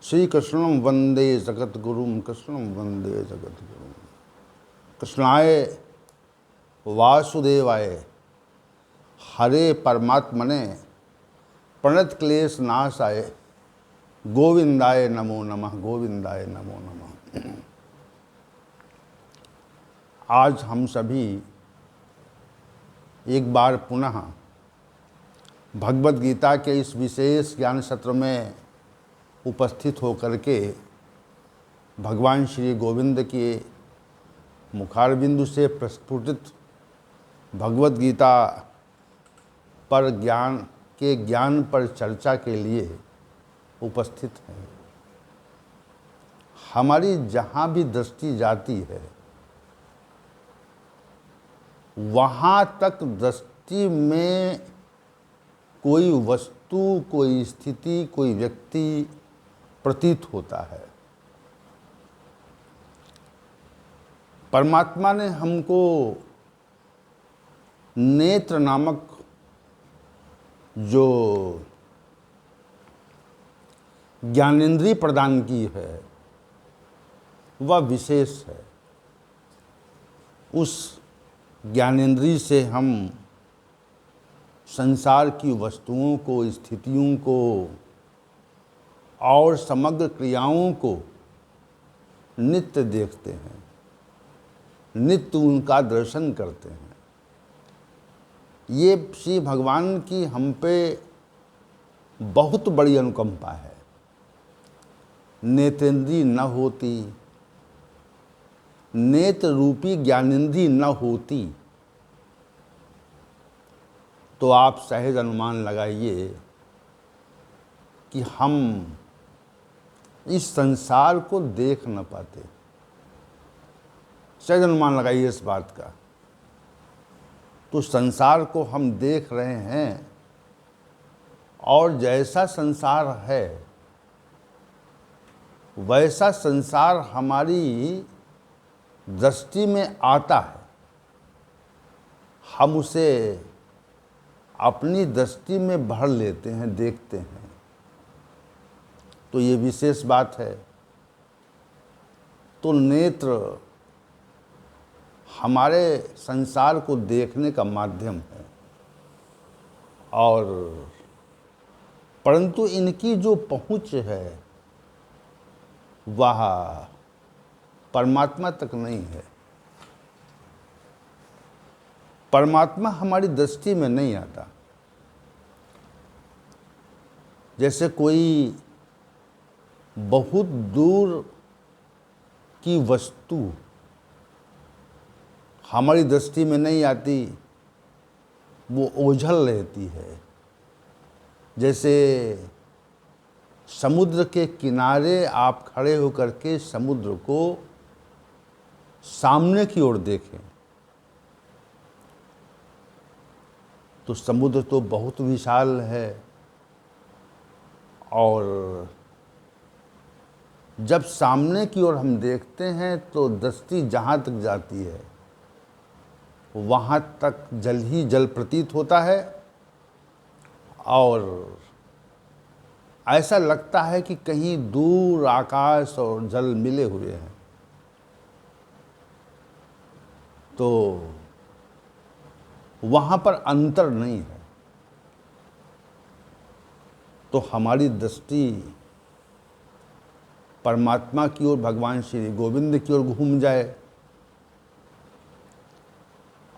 श्री कृष्णं वंदे जगद्गुरुं कृष्णं वंदे जगद्गुरुं। कृष्णाय वासुदेवाय हरे परमात्मने प्रणत क्लेश नाशाय गोविंदाय नमो नमः, गोविंदाय नमो नमः। आज हम सभी एक बार पुनः भगवद गीता के इस विशेष ज्ञान सत्र में उपस्थित होकर के भगवान श्री गोविंद के मुखारबिंदु से प्रस्फुटित भगवद गीता पर ज्ञान पर चर्चा के लिए उपस्थित हैं। हमारी जहाँ भी दृष्टि जाती है वहाँ तक दृष्टि में कोई वस्तु, कोई स्थिति, कोई व्यक्ति प्रतीत होता है। परमात्मा ने हमको नेत्र नामक जो ज्ञानेंद्रिय प्रदान की है वह विशेष है। उस ज्ञानेंद्रिय से हम संसार की वस्तुओं को, स्थितियों को और समग्र क्रियाओं को नित्य देखते हैं, नित्य उनका दर्शन करते हैं। ये श्री भगवान की हम पे बहुत बड़ी अनुकंपा है। नेत्रेंद्रिय न होती, नेत्र रूपी ज्ञानेंद्रिय न होती तो आप सहज अनुमान लगाइए कि हम इस संसार को देख न पाते। सहज अनुमान लगाइए इस बात का। तो संसार को हम देख रहे हैं और जैसा संसार है वैसा संसार हमारी दृष्टि में आता है। हम उसे अपनी दृष्टि में भर लेते हैं, देखते हैं। तो ये विशेष बात है। तो नेत्र हमारे संसार को देखने का माध्यम है, और परंतु इनकी जो पहुंच है वह परमात्मा तक नहीं है। परमात्मा हमारी दृष्टि में नहीं आता। जैसे कोई बहुत दूर की वस्तु हमारी दृष्टि में नहीं आती, वो ओझल रहती है। जैसे समुद्र के किनारे आप खड़े होकर के समुद्र को सामने की ओर देखें तो समुद्र तो बहुत विशाल है, और जब सामने की ओर हम देखते हैं तो दृष्टि जहाँ तक जाती है वहाँ तक जल ही जल प्रतीत होता है, और ऐसा लगता है कि कहीं दूर आकाश और जल मिले हुए हैं। तो वहाँ पर अंतर नहीं है। तो हमारी दृष्टि परमात्मा की ओर, भगवान श्री गोविंद की ओर घूम जाए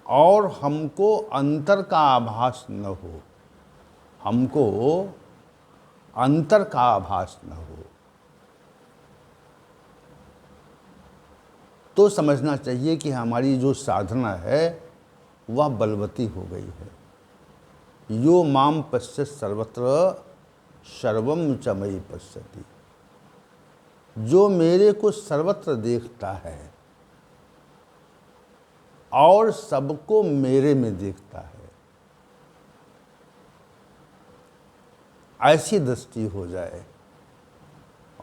और हमको अंतर का आभास न हो, हमको अंतर का आभास न हो, तो समझना चाहिए कि हमारी जो साधना है वह बलवती हो गई है। यो माम पश्यत सर्वत्र सर्वम च मयि पश्यति। जो मेरे को सर्वत्र देखता है और सबको मेरे में देखता है, ऐसी दृष्टि हो जाए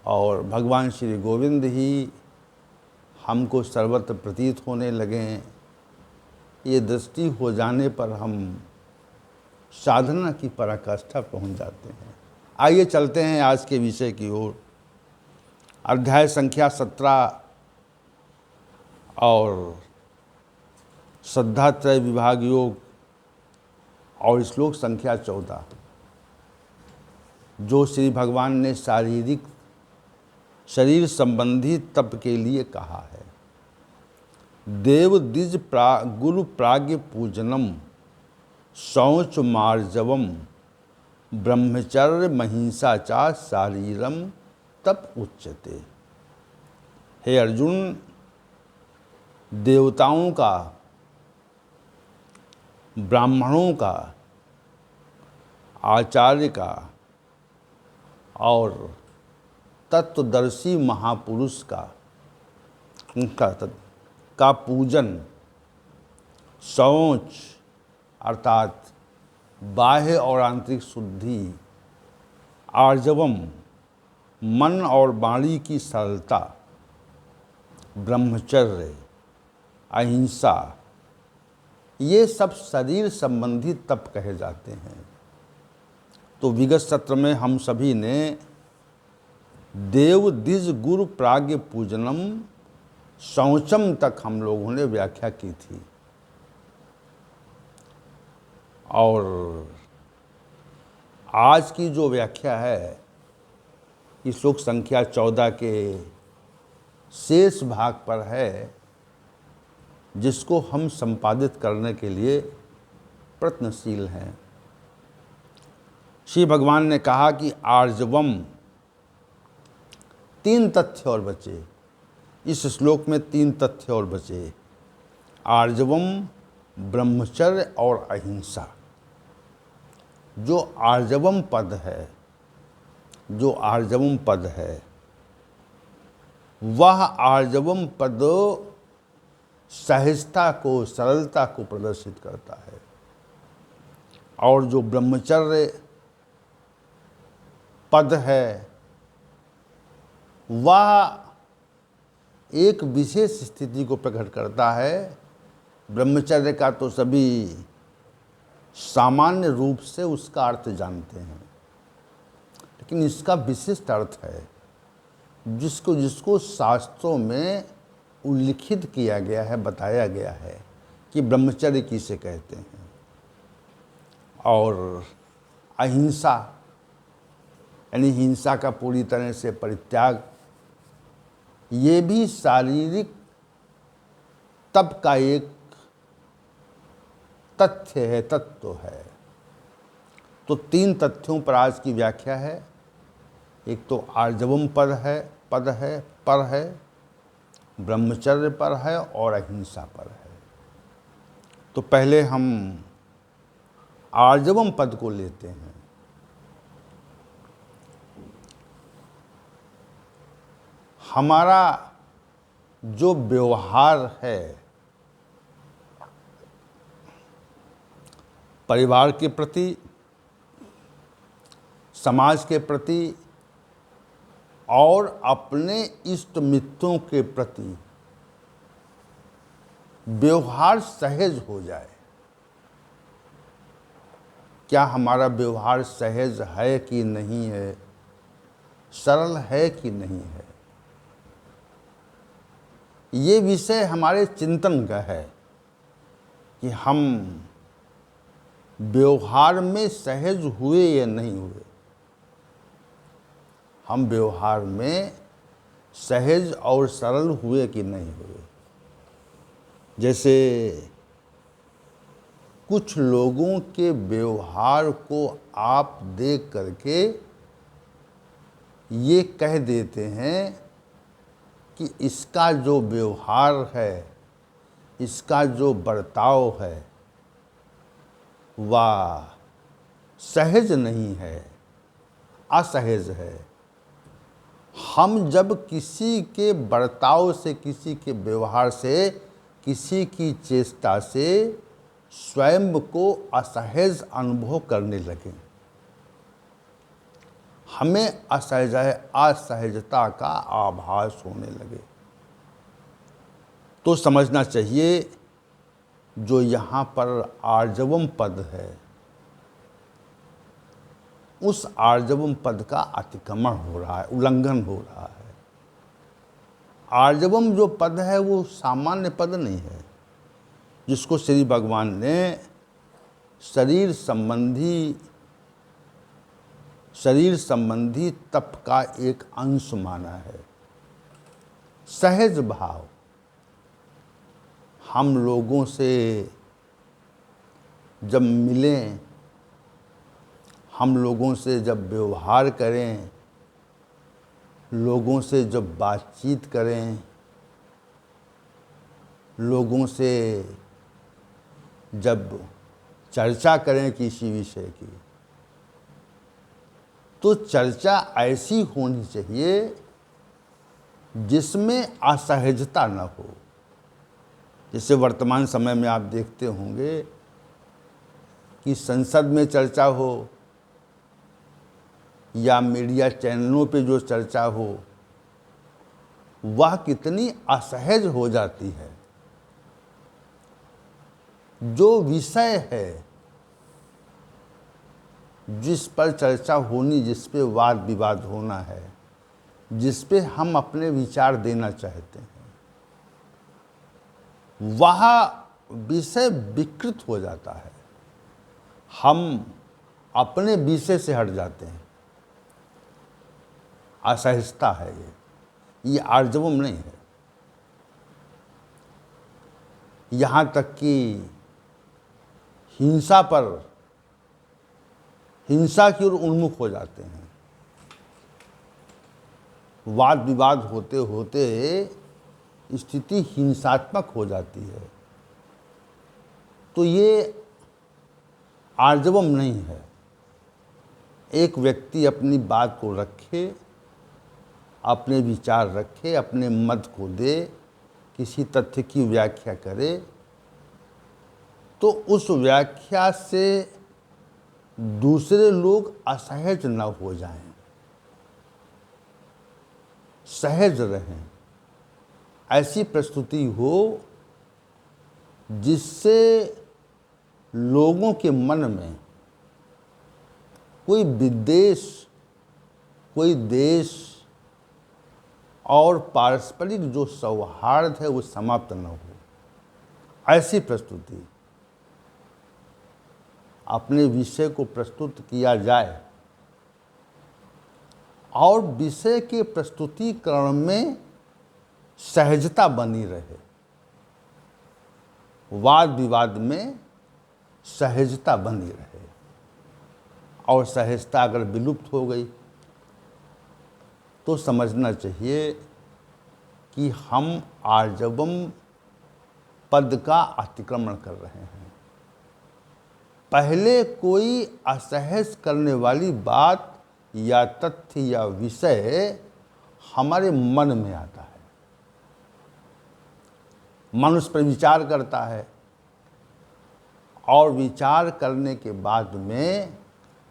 और भगवान श्री गोविंद ही हमको सर्वत्र प्रतीत होने लगें, ये दृष्टि हो जाने पर हम साधना की पराकाष्ठा पहुंच जाते हैं। आइए चलते हैं आज के विषय की ओर। अध्याय संख्या 17 और श्रद्धा त्रय विभाग योग और श्लोक संख्या 14, जो श्री भगवान ने शारीरिक शरीर संबंधी तप के लिए कहा है। देव द्विज गुरु प्राज्ञ पूजनम शौच मार्जवम ब्रह्मचर्य महिंसा चा शारीरम तप उच्यते। हे अर्जुन, देवताओं का, ब्राह्मणों का, आचार्य का और तत्वदर्शी महापुरुष का पूजन, शौच अर्थात बाह्य और आंतरिक शुद्धि, आर्जवम मन और वाणी की सरलता, ब्रह्मचर्य, अहिंसा, ये सब शरीर संबंधी तप कहे जाते हैं। तो विगत सत्र में हम सभी ने देव द्विज गुरु प्राज्ञ पूजनम शौचम तक हम लोगों ने व्याख्या की थी और आज की जो व्याख्या है इस श्लोक संख्या 14 के शेष भाग पर है, जिसको हम संपादित करने के लिए प्रयत्नशील हैं। श्री भगवान ने कहा कि आर्जवम, 3 तथ्य और बचे। इस श्लोक में 3 तथ्य और बचे, आर्जवम, ब्रह्मचर्य और अहिंसा। जो आर्जवम पद है वह आर्जवम पद सहजता को, सरलता को प्रदर्शित करता है और जो ब्रह्मचर्य पद है वह एक विशेष स्थिति को प्रकट करता है। ब्रह्मचर्य का तो सभी सामान्य रूप से उसका अर्थ जानते हैं, लेकिन इसका विशिष्ट अर्थ है जिसको शास्त्रों में उल्लिखित किया गया है, बताया गया है कि ब्रह्मचर्य किसे कहते हैं। और अहिंसा यानी हिंसा का पूरी तरह से परित्याग, ये भी शारीरिक तप का एक तथ्य है, तत्व है। तो 3 तथ्यों पर आज की व्याख्या है। एक तो आर्जवम पद है, ब्रह्मचर्य पर है और अहिंसा पर है। तो पहले हम आर्जवम पद को लेते हैं। हमारा जो व्यवहार है परिवार के प्रति, समाज के प्रति और अपने इष्ट मित्रों के प्रति व्यवहार सहज हो जाए। क्या हमारा व्यवहार सहज है कि नहीं है, सरल है कि नहीं है, ये विषय हमारे चिंतन का है कि हम व्यवहार में सहज हुए या नहीं हुए। हम व्यवहार में सहज और सरल हुए कि नहीं हुए। जैसे कुछ लोगों के व्यवहार को आप देख करके ये कह देते हैं कि इसका जो व्यवहार है, इसका जो बर्ताव है वह सहज नहीं है, असहज है। हम जब किसी के बर्ताव से, किसी के व्यवहार से, किसी की चेष्टा से स्वयं को असहज अनुभव करने लगें, हमें असहजता का आभास होने लगे, तो समझना चाहिए जो यहाँ पर आर्जवम पद है उस आर्जवम पद का अतिक्रमण हो रहा है, उल्लंघन हो रहा है। आर्जवम जो पद है वो सामान्य पद नहीं है, जिसको श्री भगवान ने शरीर संबंधी तप का एक अंश माना है। सहज भाव, हम लोगों से जब मिलें, हम लोगों से जब व्यवहार करें, लोगों से जब बातचीत करें, लोगों से जब चर्चा करें किसी विषय की, तो चर्चा ऐसी होनी चाहिए जिसमें असहजता न हो। जैसे वर्तमान समय में आप देखते होंगे कि संसद में चर्चा हो या मीडिया चैनलों पे जो चर्चा हो, वह कितनी असहज हो जाती है। जो विषय है, जिस पर चर्चा होनी, जिस पे वाद विवाद होना है, जिस पे हम अपने विचार देना चाहते हैं, वह विषय विकृत हो जाता है। हम अपने विषय से हट जाते हैं। असहजता है ये आर्जवम नहीं है। यहाँ तक कि हिंसा की ओर उन्मुख हो जाते हैं। वाद विवाद होते होते स्थिति हिंसात्मक हो जाती है। तो ये आर्जवम नहीं है। एक व्यक्ति अपनी बात को रखे, अपने विचार रखे, अपने मत को दे, किसी तथ्य की व्याख्या करे, तो उस व्याख्या से दूसरे लोग असहज न हो जाएं, सहज रहें। ऐसी प्रस्तुति हो जिससे लोगों के मन में कोई विद्वेष, कोई देश और पारस्परिक जो सौहार्द है वो समाप्त न हो। ऐसी प्रस्तुति, अपने विषय को प्रस्तुत किया जाए और विषय के प्रस्तुतिकरण में सहजता बनी रहे। वाद विवाद में सहजता बनी रहे, और सहजता अगर विलुप्त हो गई तो समझना चाहिए कि हम आर्जवम पद का अतिक्रमण कर रहे हैं। पहले कोई असहज करने वाली बात या तथ्य या विषय हमारे मन में आता है, मन उस पर विचार करता है, और विचार करने के बाद में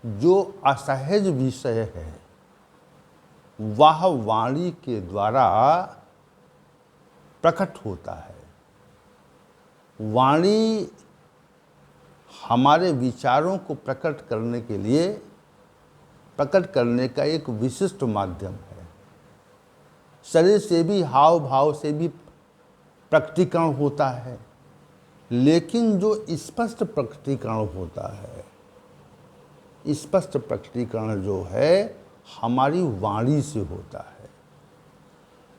जो असहज विषय है वह वाणी के द्वारा प्रकट होता है। वाणी हमारे विचारों को प्रकट करने के लिए, प्रकट करने का एक विशिष्ट माध्यम है। शरीर से भी, हाव भाव से भी प्रकटीकरण होता है, लेकिन जो स्पष्ट प्रकटीकरण होता है, स्पष्ट प्रकटीकरण जो है हमारी वाणी से होता है।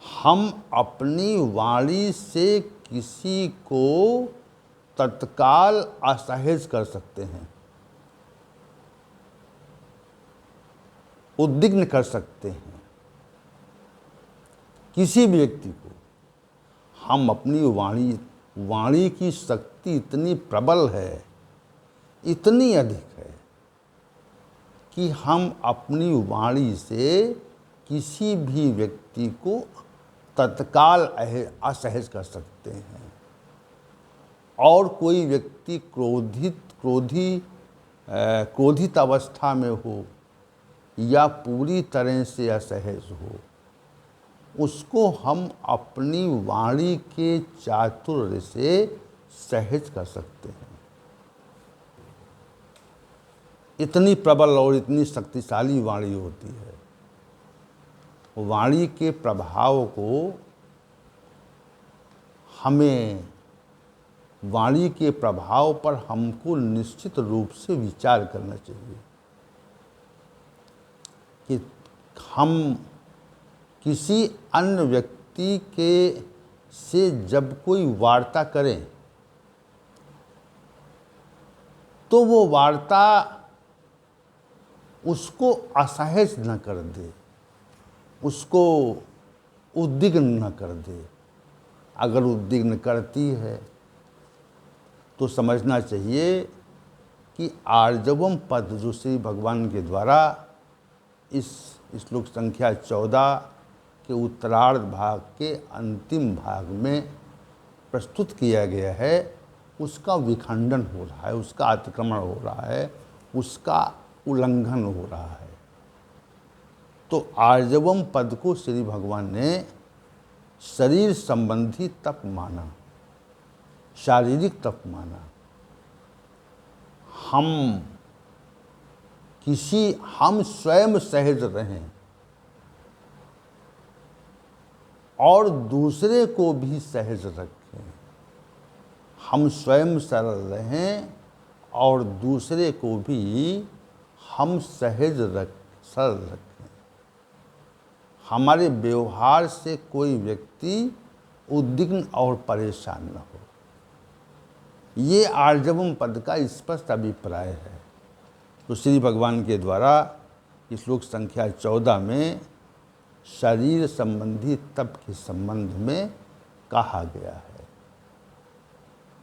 हम अपनी वाणी से किसी को तत्काल असहज कर सकते हैं, उद्विग्न कर सकते हैं। किसी भी व्यक्ति को हम अपनी वाणी की शक्ति इतनी प्रबल है, इतनी अधिक है कि हम अपनी वाणी से किसी भी व्यक्ति को तत्काल असहज कर सकते हैं। और कोई व्यक्ति क्रोधित अवस्था में हो या पूरी तरह से असहज हो, उसको हम अपनी वाणी के चातुर्य से सहज कर सकते हैं। इतनी प्रबल और इतनी शक्तिशाली वाणी होती है। वाणी के प्रभाव को हमें वाणी के प्रभाव पर हमको निश्चित रूप से विचार करना चाहिए कि हम किसी अन्य व्यक्ति के से जब कोई वार्ता करें तो वो वार्ता उसको असहज न कर दे, उसको उद्विग्न न कर दे। अगर उद्विग्न करती है तो समझना चाहिए कि आर्जवम पद जो श्री भगवान के द्वारा इस श्लोक संख्या 14 के उत्तरार्ध भाग के अंतिम भाग में प्रस्तुत किया गया है, उसका विखंडन हो रहा है, उसका अतिक्रमण हो रहा है, उसका उल्लंघन हो रहा है। तो आर्जवम पद को श्री भगवान ने शरीर संबंधी तप माना, शारीरिक तप माना। हम स्वयं सहज रहें और दूसरे को भी सहज रखें। हम स्वयं सरल रहें और दूसरे को भी हम सरल रखें। हमारे व्यवहार से कोई व्यक्ति उद्विग्न और परेशान न हो, ये आर्जवम पद का स्पष्ट अभिप्राय है। तो श्री भगवान के द्वारा श्लोक संख्या 14 में शरीर संबंधी तप के संबंध में कहा गया है।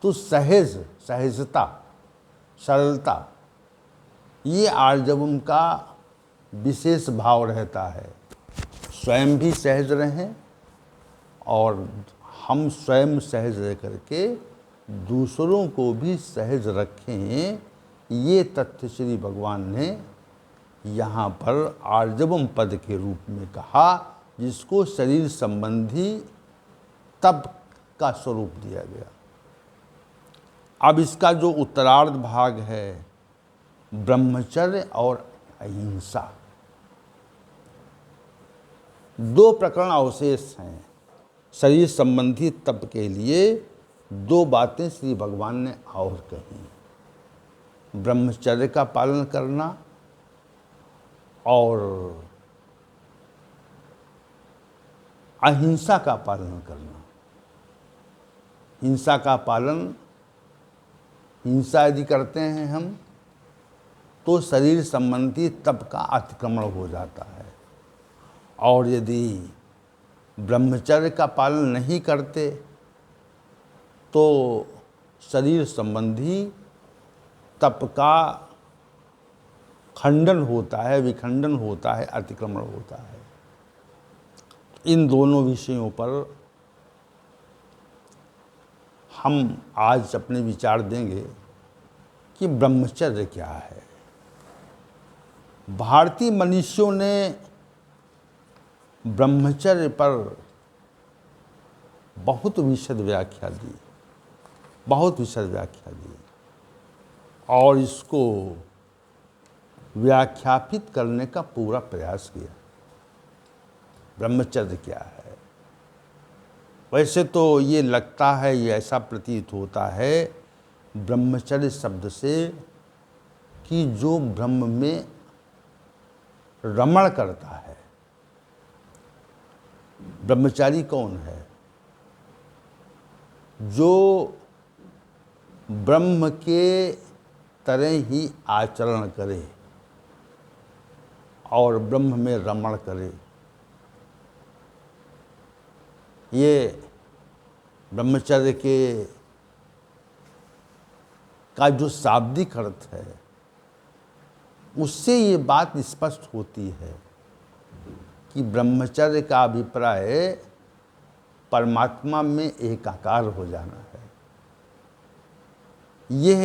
तो सहजता, सरलता, ये आर्जवम का विशेष भाव रहता है। स्वयं भी सहज रहें और हम स्वयं सहज रह करके दूसरों को भी सहज रखें। ये तथ्य श्री भगवान ने यहाँ पर आर्जवम पद के रूप में कहा, जिसको शरीर संबंधी तप का स्वरूप दिया गया। अब इसका जो उत्तरार्ध भाग है, ब्रह्मचर्य और अहिंसा, दो प्रकरण अवशेष हैं। शरीर संबंधी तप के लिए दो बातें श्री भगवान ने और कही, ब्रह्मचर्य का पालन करना और अहिंसा का पालन करना। हिंसा यदि करते हैं हम तो शरीर संबंधी तप का अतिक्रमण हो जाता है, और यदि ब्रह्मचर्य का पालन नहीं करते तो शरीर संबंधी तप का खंडन होता है, विखंडन होता है, अतिक्रमण होता है। इन दोनों विषयों पर हम आज अपने विचार देंगे कि ब्रह्मचर्य क्या है। भारतीय मनीषियों ने ब्रह्मचर्य पर बहुत विशद व्याख्या दी और इसको व्याख्यापित करने का पूरा प्रयास किया। ब्रह्मचर्य क्या है? वैसे तो ये लगता है, ये ऐसा प्रतीत होता है ब्रह्मचर्य शब्द से कि जो ब्रह्म में रमण करता है। ब्रह्मचारी कौन है? जो ब्रह्म के तरह ही आचरण करे और ब्रह्म में रमण करे। ये ब्रह्मचर्य का जो शाब्दिक अर्थ है, उससे ये बात स्पष्ट होती है कि ब्रह्मचर्य का अभिप्राय परमात्मा में एकाकार हो जाना है। यह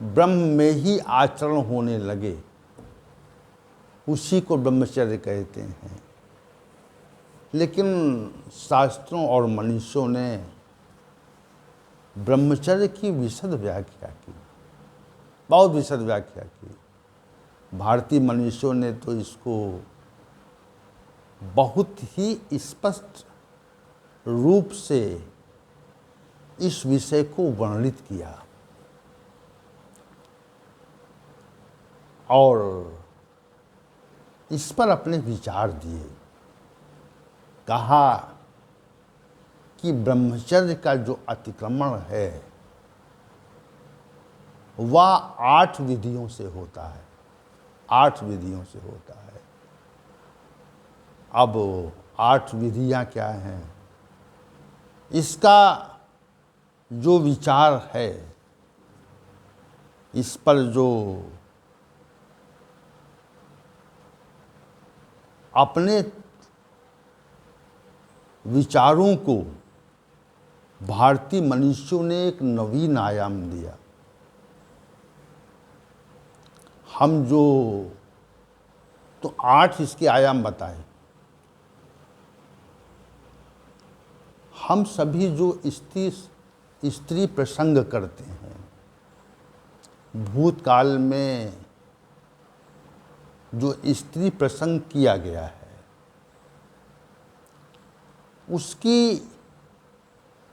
ब्रह्म में ही आचरण होने लगे, उसी को ब्रह्मचर्य कहते हैं। लेकिन शास्त्रों और मनीषियों ने ब्रह्मचर्य की विशद व्याख्या की, बहुत विशद व्याख्या की। भारतीय मनीषियों ने तो इसको बहुत ही स्पष्ट रूप से इस विषय को वर्णित किया और इस पर अपने विचार दिए। कहा कि ब्रह्मचर्य का जो अतिक्रमण है वह 8 विधियों से होता है, 8 विधियों से होता है। अब 8 विधियां क्या हैं, इसका जो विचार है, इस पर जो अपने विचारों को भारतीय मनुष्यों ने एक नवीन आयाम दिया। हम जो तो 8 इसके आयाम बताए। हम सभी जो स्त्री प्रसंग करते हैं, भूतकाल में जो स्त्री प्रसंग किया गया है उसकी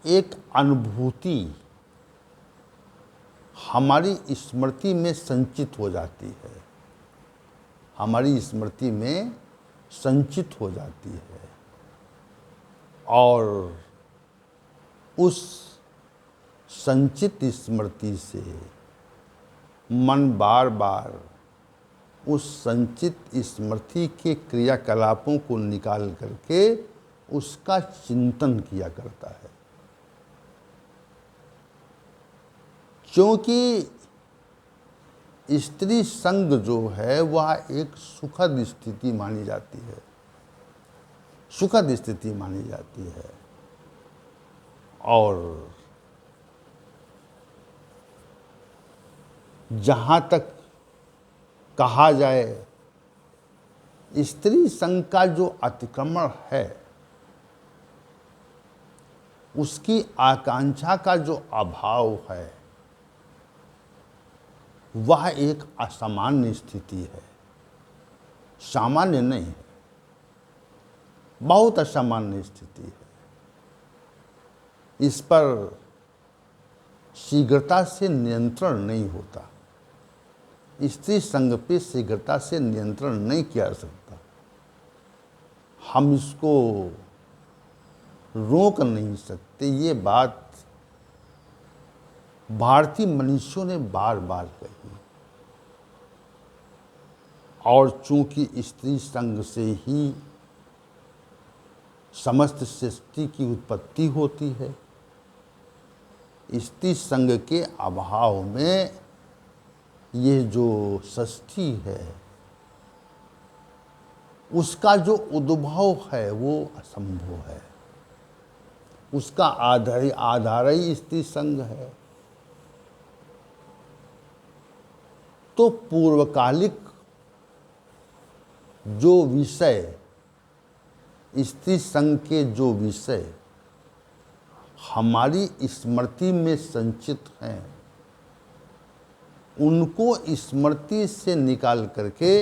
एक अनुभूति हमारी स्मृति में संचित हो जाती है, हमारी स्मृति में संचित हो जाती है और उस संचित स्मृति से मन बार बार उस संचित स्मृति के क्रियाकलापों को निकाल करके उसका चिंतन किया करता है। क्योंकि स्त्री संग जो है वह एक सुखद स्थिति मानी जाती है, सुखद स्थिति मानी जाती है और जहाँ तक कहा जाए स्त्री संग का जो अतिक्रमण है उसकी आकांक्षा का जो अभाव है वह एक असामान्य स्थिति है, सामान्य नहीं है, बहुत असामान्य स्थिति है। इस पर शीघ्रता से नियंत्रण नहीं होता, स्त्री संग पे शीघ्रता से नियंत्रण नहीं किया जा सकता। हम इसको रोक नहीं सकते, ये बात भारतीय मनुष्यों ने बार बार कही और चूंकि स्त्री संग से ही समस्त सृष्टि की उत्पत्ति होती है, स्त्री संग के अभाव में ये जो सृष्टि है उसका जो उद्भव है वो असंभव है, उसका आधार ही स्त्री संग है। तो पूर्वकालिक जो विषय स्त्री संग के जो विषय हमारी स्मृति में संचित हैं उनको स्मृति से निकाल करके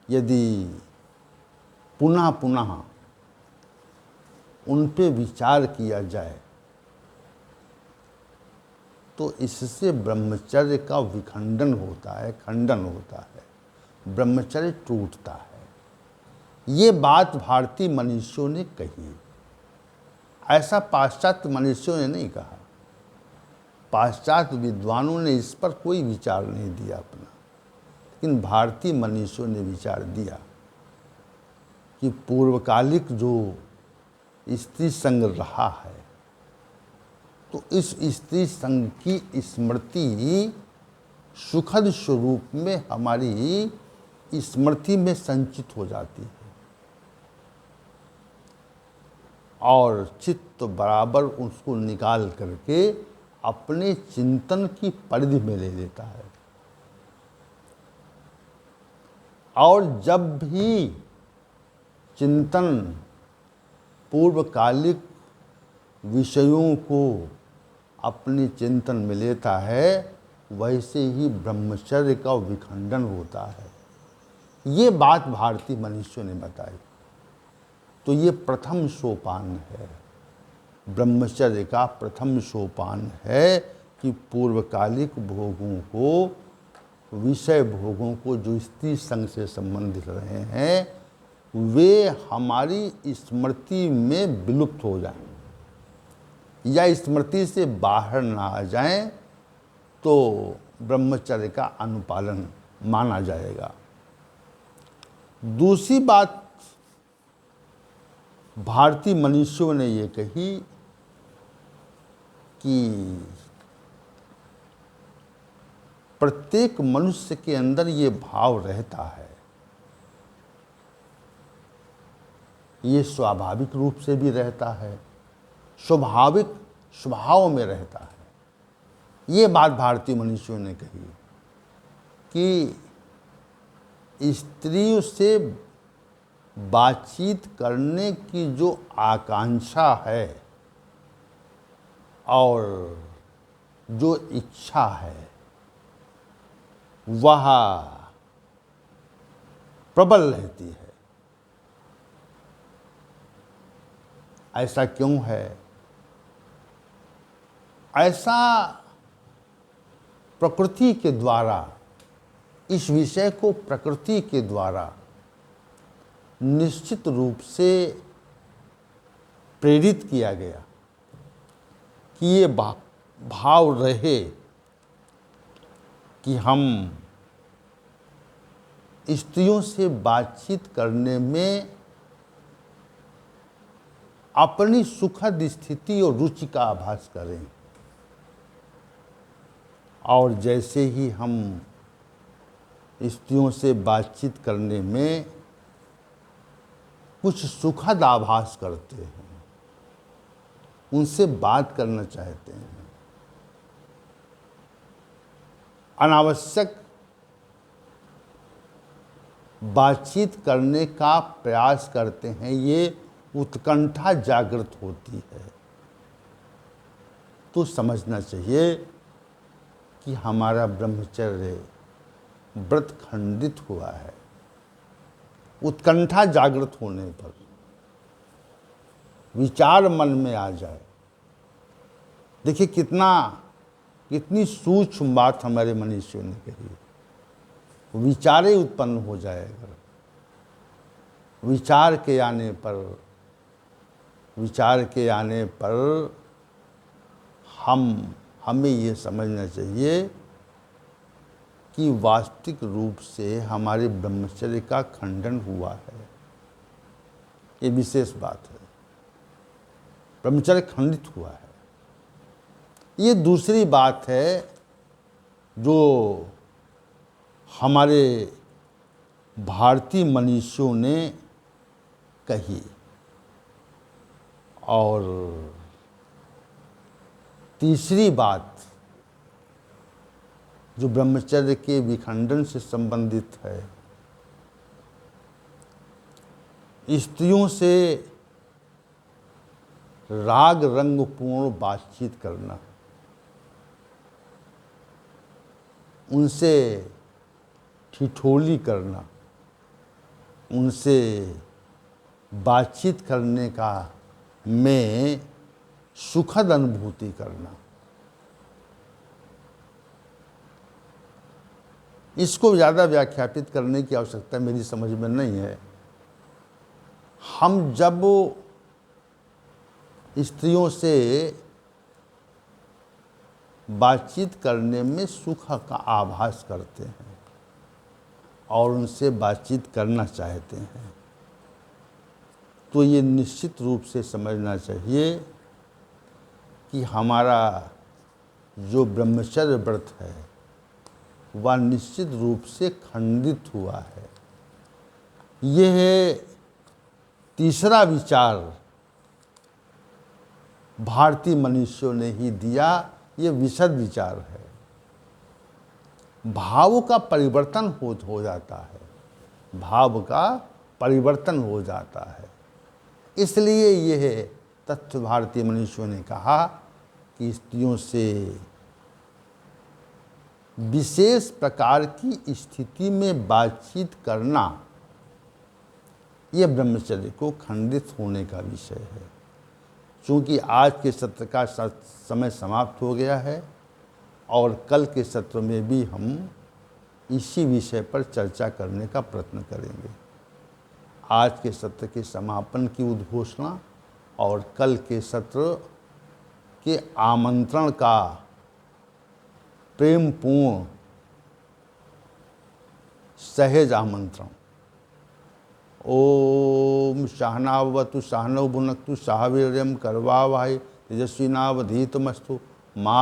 यदि पुनः पुनः उन पे विचार किया जाए तो इससे ब्रह्मचर्य का विखंडन होता है, खंडन होता है, ब्रह्मचर्य टूटता है। ये बात भारतीय मनुष्यों ने कही, ऐसा पाश्चात्य मनुष्यों ने नहीं कहा। पाश्चात्य विद्वानों ने इस पर कोई विचार नहीं दिया अपना, लेकिन भारतीय मनुष्यों ने विचार दिया कि पूर्वकालिक जो स्त्री संग रहा है तो इस स्त्री संग की स्मृति सुखद स्वरूप में हमारी स्मृति में संचित हो जाती है और चित्त बराबर उसको निकाल करके अपने चिंतन की परिधि में ले लेता है। और जब भी चिंतन पूर्वकालिक विषयों को अपने चिंतन में लेता है वैसे ही ब्रह्मचर्य का विखंडन होता है। ये बात भारतीय मनुष्यों ने बताई। तो ये प्रथम सोपान है, ब्रह्मचर्य का प्रथम सोपान है कि पूर्वकालिक भोगों को, विषय भोगों को जो स्त्री संग से संबंधित रहे हैं, वे हमारी स्मृति में विलुप्त हो जाएं या स्मृति से बाहर ना आ जाएं, तो ब्रह्मचर्य का अनुपालन माना जाएगा। दूसरी बात भारतीय मनीषियों ने ये कही कि प्रत्येक मनुष्य के अंदर ये भाव रहता है, ये स्वाभाविक रूप से भी रहता है, स्वाभाविक स्वभाव में रहता है। ये बात भारतीय मनीषियों ने कही कि स्त्रियों से बातचीत करने की जो आकांक्षा है और जो इच्छा है वह प्रबल रहती है। ऐसा क्यों है? ऐसा प्रकृति के द्वारा, इस विषय को प्रकृति के द्वारा निश्चित रूप से प्रेरित किया गया कि ये भाव रहे कि हम स्त्रियों से बातचीत करने में अपनी सुखद स्थिति और रुचि का आभास करें, और जैसे ही हम स्त्रियों से बातचीत करने में कुछ सुखद आभास करते हैं, उनसे बात करना चाहते हैं, अनावश्यक बातचीत करने का प्रयास करते हैं, ये उत्कंठा जागृत होती है, तो समझना चाहिए कि हमारा ब्रह्मचर्य व्रत खंडित हुआ है। उत्कंठा जागृत होने पर विचार मन में आ जाए, देखिए कितनी सूक्ष्म बात हमारे मनीषियों ने कही, विचारे उत्पन्न हो जाएगा। विचार के आने पर हमें ये समझना चाहिए कि वास्तविक रूप से हमारे ब्रह्मचर्य का खंडन हुआ है। ये विशेष बात है, ब्रह्मचर्य खंडित हुआ है। ये दूसरी बात है जो हमारे भारतीय मनीषियों ने कही। और तीसरी बात जो ब्रह्मचर्य के विखंडन से संबंधित है, स्त्रियों से राग रंगपूर्ण बातचीत करना, उनसे ठिठोली करना, उनसे बातचीत करने का में सुखद अनुभूति करना, इसको ज़्यादा व्याख्यापित करने की आवश्यकता मेरी समझ में नहीं है। हम जब स्त्रियों से बातचीत करने में सुख का आभास करते हैं और उनसे बातचीत करना चाहते हैं, तो ये निश्चित रूप से समझना चाहिए कि हमारा जो ब्रह्मचर्य व्रत है वह निश्चित रूप से खंडित हुआ है। यह तीसरा विचार भारतीय मनीषियों ने ही दिया, ये विशद विचार है। भाव का परिवर्तन हो जाता है, भाव का परिवर्तन हो जाता है। इसलिए यह तथ्य भारतीय मनीषियों ने कहा कि स्त्रियों से विशेष प्रकार की स्थिति में बातचीत करना यह ब्रह्मचर्य को खंडित होने का विषय है। चूँकि आज के सत्र का समय समाप्त हो गया है और कल के सत्र में भी हम इसी विषय पर चर्चा करने का प्रयत्न करेंगे। आज के सत्र के समापन की उद्घोषणा और कल के सत्र के आमंत्रण का प्रेमपूर्ण सहज आमंत्रण। ओम सहनावतु सहनौ भुनक्तु सह वीर्यं करवावहै तेजस्विनावधीतमस्तु मा